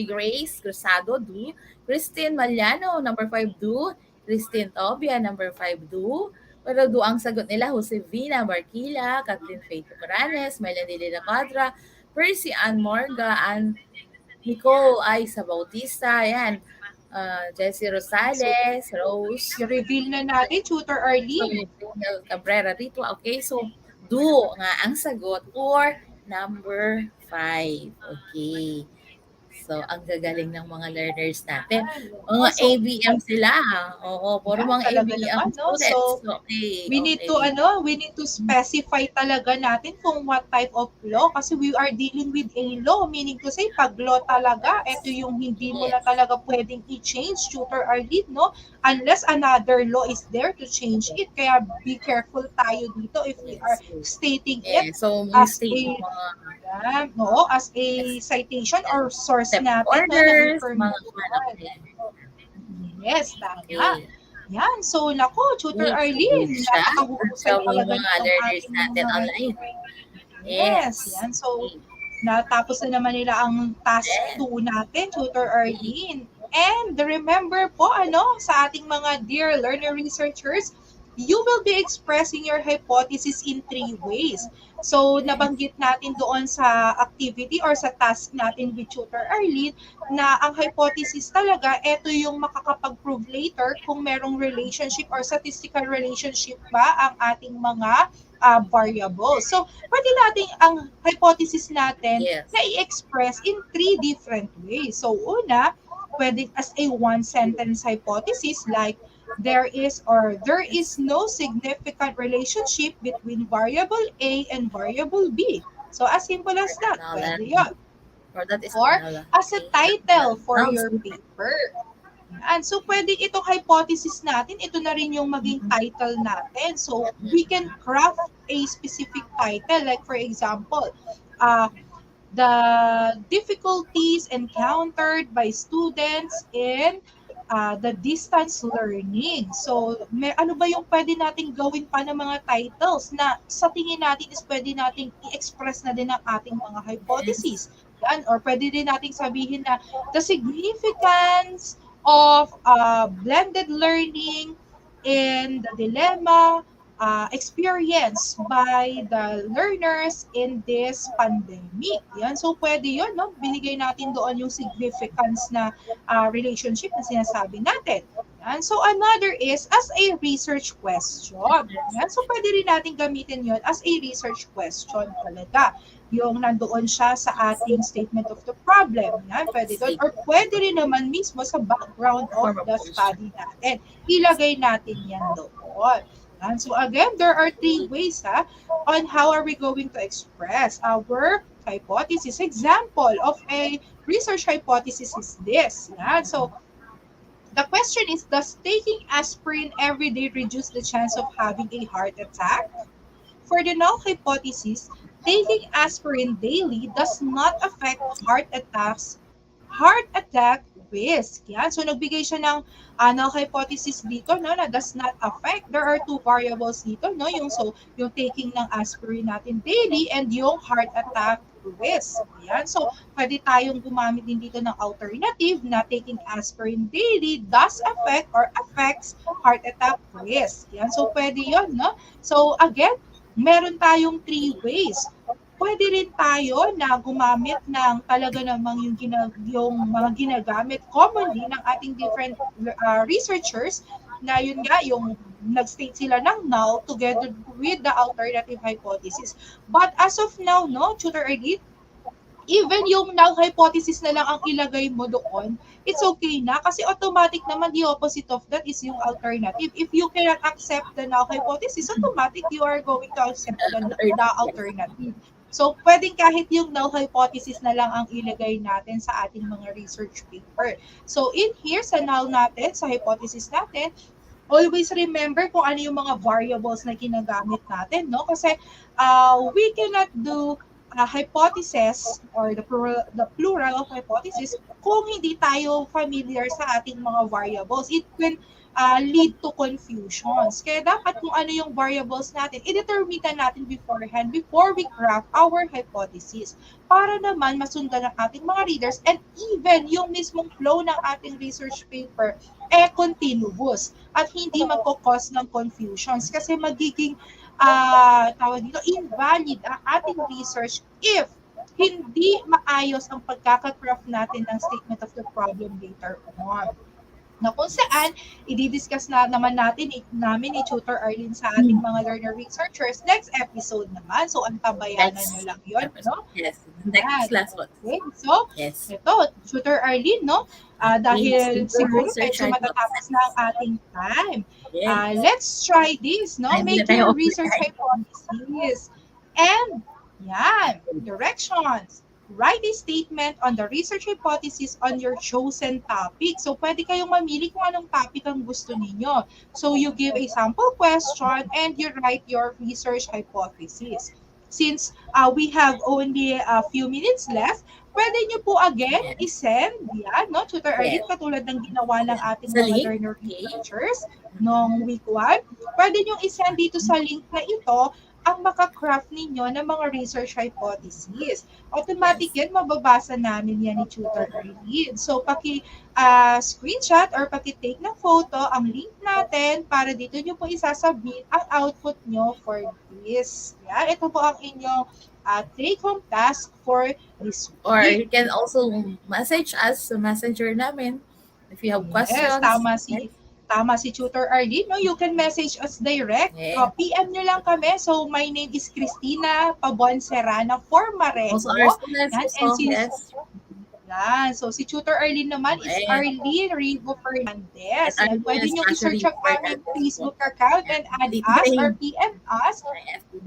Grace Cruzado, do. Christine Maliano, number 5, do. Christine Tobia, number 5, do. Pero do ang sagot nila, Josevina Marquila, Kathleen Faith Coranes, Melanie de la Quadra, Percy Ann Morga, and Nicole Aiza Bautista, yan. Jessie Rosales, Rose. I-reveal na natin, Tutor Arlene. Cabrera rito. Okay, so do nga ang sagot for number 5. Okay. So, ang gagaling ng mga learners natin. Mga So, ABM sila. Oo, puro Yan, mga talaga ABM naman, no? students. So, Okay, we need okay. to specify talaga natin kung what type of law kasi we are dealing with a law, meaning to say pag law talaga, ito yung hindi mo na talaga pwedeng i-change, Tutor Arlene, no? Unless another law is there to change it. Kaya be careful tayo dito if we are stating it So, as state a- yung mga as a citation or source step natin, orders, no, mga information. Yes, tama. Okay. Yan. So, nako, Tutor Yes, Arlene, good siya. napakahusay Sa talaga mga ng learners ating natin mga- online. Yes. Yan. So, natapos na naman nila ang task 2 natin, Tutor Arlene. And remember po, sa ating mga dear learner researchers, you will be expressing your hypothesis in 3 ways. So, nabanggit natin doon sa activity or sa task natin with Tutor Arlene na ang hypothesis talaga, ito yung makakapag-prove later kung merong relationship or statistical relationship ba ang ating mga variables. So, pwede natin ang hypothesis natin na i-express in 3 different ways. So, una, pwede as a one-sentence hypothesis like, there is no significant relationship between variable A and variable B. So, as simple as that. Pwede yun. Or as a title for your paper. And so, pwede itong hypothesis natin, ito na rin yung maging title natin. So, we can craft a specific title. Like, for example, the difficulties encountered by students in the distance learning. So, ano ba yung pwede nating gawin pa ng mga titles na sa tingin natin is pwede nating i-express na din ang ating mga Yes. hypotheses. Yan, or pwede din nating sabihin na the significance of blended learning and the dilemma experienced by the learners in this pandemic. Yan. So, pwede yun, no? Binigay natin doon yung significance na relationship na sinasabi natin. Yan. So, another is as a research question. Yan. So, pwede rin natin gamitin yun as a research question talaga. Yung nandoon siya sa ating statement of the problem. Yan. Pwede doon. Or pwede rin naman mismo sa background of the study natin. Ilagay natin yan doon. And so again, there are three ways on how are we going to express our hypothesis. Example of a research hypothesis is this. Yeah? So the question is, does taking aspirin every day reduce the chance of having a heart attack? For the null hypothesis, taking aspirin daily does not affect heart attack risk. Yan. So, nagbigay siya ng null hypothesis dito, no, na does not affect. There are two variables dito, no, yung taking ng aspirin natin daily and yung heart attack risk. Yan. So, pwede tayong gumamit din dito ng alternative na taking aspirin daily does affect or affects heart attack risk. Yan. So, pwede yun, no? So, again, meron tayong three ways. Pwede rin tayo na gumamit ng talaga namang yung mga ginagamit commonly ng ating different researchers na yun nga, yung nag-state sila ng null together with the alternative hypothesis. But as of now, no, Tutor Edith, even yung null hypothesis na lang ang ilagay mo doon, it's okay na kasi automatic naman the opposite of that is yung alternative. If you cannot accept the null hypothesis, automatic you are going to accept the alternative. So, pwedeng kahit yung null hypothesis na lang ang ilagay natin sa ating mga research paper. So, in here, sa null natin, sa hypothesis natin, always remember kung ano yung mga variables na ginagamit natin, no? Kasi we cannot do hypothesis or the plural of hypothesis kung hindi tayo familiar sa ating mga variables. It can lead to confusions. Kaya dapat kung ano yung variables natin, i-determine natin beforehand before we craft our hypothesis para naman masundan ng ating mga readers and even yung mismong flow ng ating research paper continuous at hindi magkakos ng confusions kasi magiging tawag dito, invalid ang ating research if hindi maayos ang pagkakakraft natin ng statement of the problem later on. Na kung saan, i-discuss na naman namin ni Tutor Arlene sa ating mga learner researchers next episode naman. So, antabayanan nyo lang yun, no? Yes, next last one. Okay. So, yes. Ito, Tutor Arlene, no? Dahil Yes, siguro research medyo matatapos na ang ating time. Yes. Let's try this, no? Make your research hypothesis. And, yan, directions. Write a statement on the research hypothesis on your chosen topic. So, pwede kayong mamili kung anong topic ang gusto ninyo. So, you give a sample question and you write your research hypothesis. Since we have only a few minutes left, pwede nyo po again i-send, yan, no, Tutor Arlene, katulad ng ginawa ng ating mga learner researchers noong week 1. Pwede nyo i-send dito sa link na ito ang maka-craft ninyo ng mga research hypotheses. Automatic yan, mababasa namin yan ni Tutor Arlene. So, screenshot or paki-take ng photo ang link natin para dito nyo po isasubmit ang output nyo for this. Yan, ito po ang inyong take-home task for this week. Or you can also message us sa messenger namin if you have questions. Tama si Tutor Arlene, no? You can message us direct. Yeah. PM nyo lang kami. So, my name is Cristina Pabon-Serrana Formarejo. Also, our students yan. So, si Tutor Arlene naman is Arlene Rigo Fernandez. And pwede nyo i-search ang aming Facebook account and add us or PM us.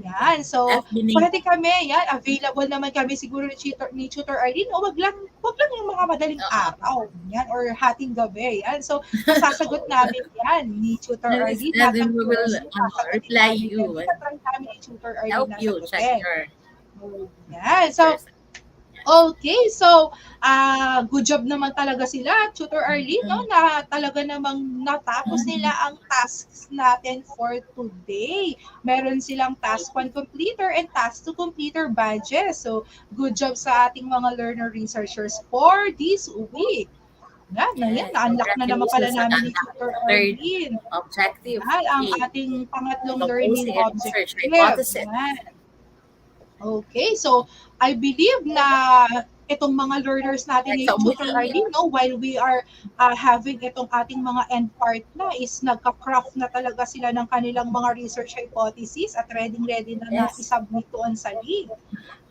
Yan. So, pwede kami. Yan. Available naman kami siguro ni Tutor Arlene. O, wag lang yung mga madaling araw. Yan. Or hating gabi. Yan. So, masasagot namin yan ni Tutor Arlene. And we will reply you. Tatry namin ni Tutor Arlene help you check your yan. So, Okay, so good job naman talaga sila, Tutor Arlene, no, na talaga namang natapos nila ang tasks natin for today. Meron silang task 1 completer and task 2 completer badges. So, good job sa ating mga learner researchers for this week. Yes, Na-unlock na naman pala congratulations on namin ni unlock Tutor third Arlene. objective. Yan, ang Okay. ating pangatlong learning Proposing a research objective. hypothesis. Yan. Okay, so I believe na itong mga learners natin Next, ngayon, Tutor Arlene, no, while we are having itong ating mga end part na, is nagka-craft na talaga sila ng kanilang mga research hypotheses at ready na Yes. i-submit doon sa league.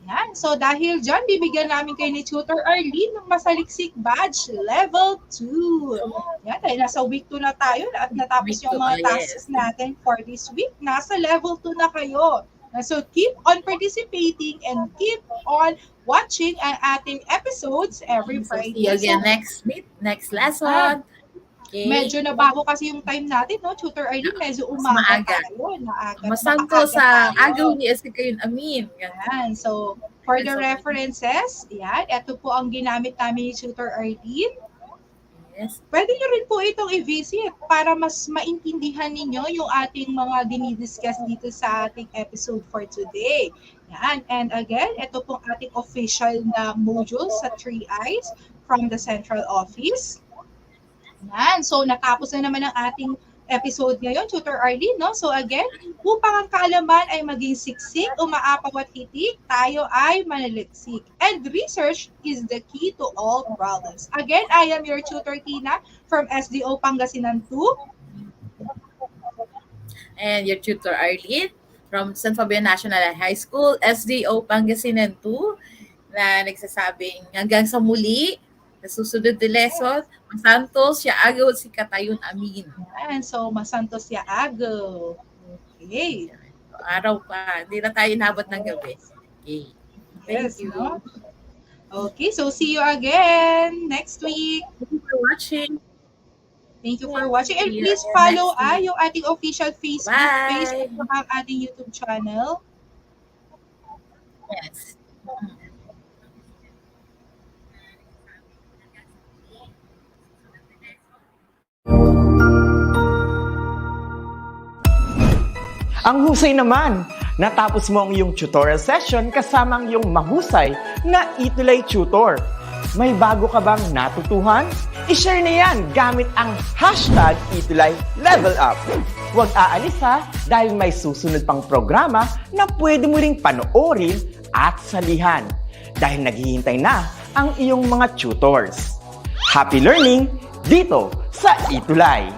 Yan. So dahil dyan, bibigyan namin kayo ni Tutor Arlene ng masaliksik badge level 2. Yan, dahil nasa week 2 na tayo at natapos Week yung two, mga yes. tasks natin for this week. Nasa level 2 na kayo. So keep on participating and keep on watching ang ating episodes every So, Friday. see you again So, next week, next lesson. Okay. medyo nabago kasi yung time natin, no, Tutor Arlene, medyo umaga maaga. tayo. Masanto sa agaw ni Esikayon Amin. Yan. So, for the So, references, yan, ito po ang ginamit namin ni Tutor Arlene. Yes. Pwede nyo rin po itong i-visit para mas maintindihan ninyo yung ating mga dinidiscuss dito sa ating episode for today. Yan. And again, ito pong ating official na module sa 3 Eyes from the central office. Yan. So, natapos na naman ang ating episode ngayon, Tutor Arlene, no? So again, upang ang kaalaman ay maging siksik, umaapaw at hitik, tayo ay manaliksik. And research is the key to all problems. Again, I am your Tutor Tina from SDO Pangasinan 2. And your tutor Arlene from San Fabian National High School, SDO Pangasinan 2, na nagsasabing hanggang sa muli, sa susunod na lesson, masantos siya agaw si Katayon Amin. Yan. So, masantos ya agaw. Okay. Araw pa, hindi na tayo nabot ng gabi. Okay. Thank Yes, you. no? Okay, so see you again next week. Thank you for watching. Thank you for watching. And See you please again follow next week. yung ating official Facebook page at Bye. ang ating YouTube channel. Yes. Ang husay naman! Natapos mo ang iyong tutorial session kasama ang iyong mahusay na ETUlay tutor. May bago ka bang natutuhan? I-share na yan gamit ang hashtag #ETUlayLevelUp. Huwag aalis ha, dahil may susunod pang programa na pwede mo ring panoorin at salihan. Dahil naghihintay na ang iyong mga tutors. Happy learning dito sa ETUlay!